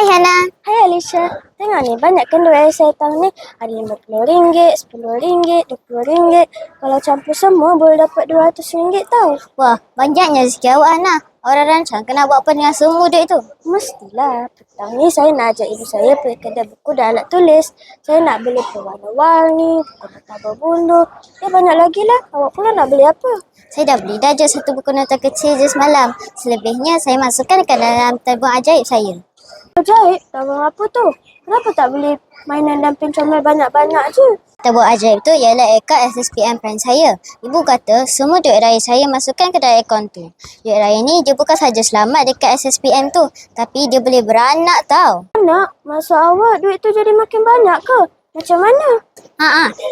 Hana. Hai Alicia, tengok ni banyak kan duit saya tahun ni. Ada RM50, RM10, RM20. Kalau campur semua boleh dapat RM200 tau. Wah, banyaknya rezeki awak Hana. Orang rancang kena buat apa dengan semua duit tu? Mestilah. Petang ni saya nak ajak ibu saya pergi kedai buku dan alat tulis. Saya nak beli pewarna-warni, buku nota berbundur. Banyak lagi lah. Awak pula nak beli apa? Saya dah beli dah je satu buku nota kecil je semalam. Selebihnya saya masukkan ke dalam tabung ajaib saya. Ajaib? Tabung apa tu? Kenapa tak beli mainan dan pen comel banyak-banyak je? Tabung ajaib tu ialah akaun SSPN Prime saya. Ibu kata semua duit raya saya masukkan ke dalam akaun tu. Duit raya ni dia bukan saja selamat dekat SSPN tu, tapi dia boleh beranak tau. Anak, maksud awak duit tu jadi makin banyak ke? Macam mana?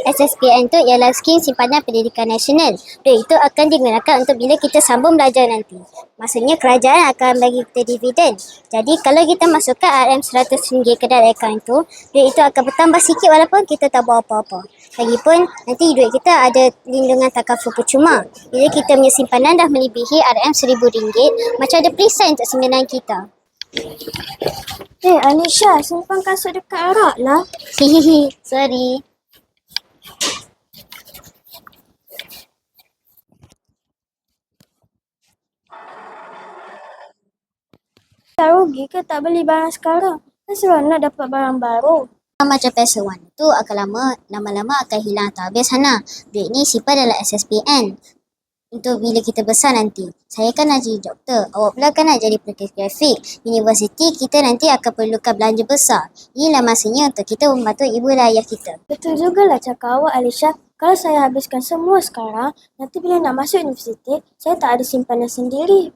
SSPN tu ialah skim simpanan pendidikan nasional. Duit itu akan digunakan untuk bila kita sambung belajar nanti. Maksudnya kerajaan akan bagi kita dividen. Jadi kalau kita masukkan RM100 ke dalam akaun tu, duit itu akan bertambah sikit walaupun kita tak buat apa-apa. Lagipun nanti duit kita ada lindungan takaful percuma. Bila kita punya simpanan dah melebihi RM1000, macam ada perisai untuk simpanan kita. Alicia, simpan kasut dekat arak lah. Hihihi, sorry. Tak rugi ke tak beli barang sekarang? Kan seronok dapat barang baru. Macam PS1 tu akan lama-lama akan hilang atau habis Hana. Duit ni simpan dalam SSPN. Untuk bila kita besar nanti. Saya kan nak jadi doktor. Awak pula kan nak jadi pelukis grafik. Universiti kita nanti akan perlukan belanja besar. Inilah masanya untuk kita membantu ibu dan ayah kita. Betul jugalah cakap awak Alicia. Kalau saya habiskan semua sekarang, nanti bila nak masuk universiti, saya tak ada simpanan sendiri.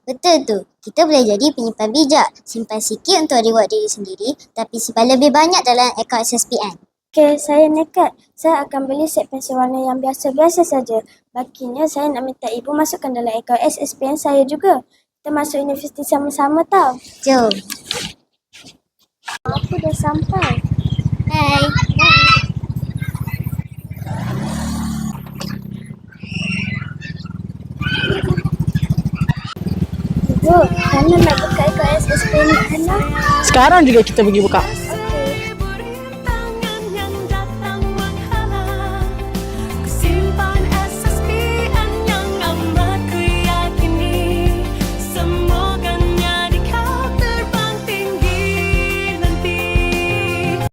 Betul tu. Kita boleh jadi penyimpan bijak. Simpan sikit untuk reward diri sendiri, tapi simpan lebih banyak dalam akaun SSPN. Okey, saya nekat. Saya akan beli set pensel warna yang biasa-biasa saja. Bakinya saya nak minta ibu masukkan dalam akaun SSPN saya juga. Kita masuk universiti sama-sama tau. Jom. Aku dah sampai. Hai. Ibu, Hana nak buka akaun SSPN Hana. Sekarang juga kita pergi buka.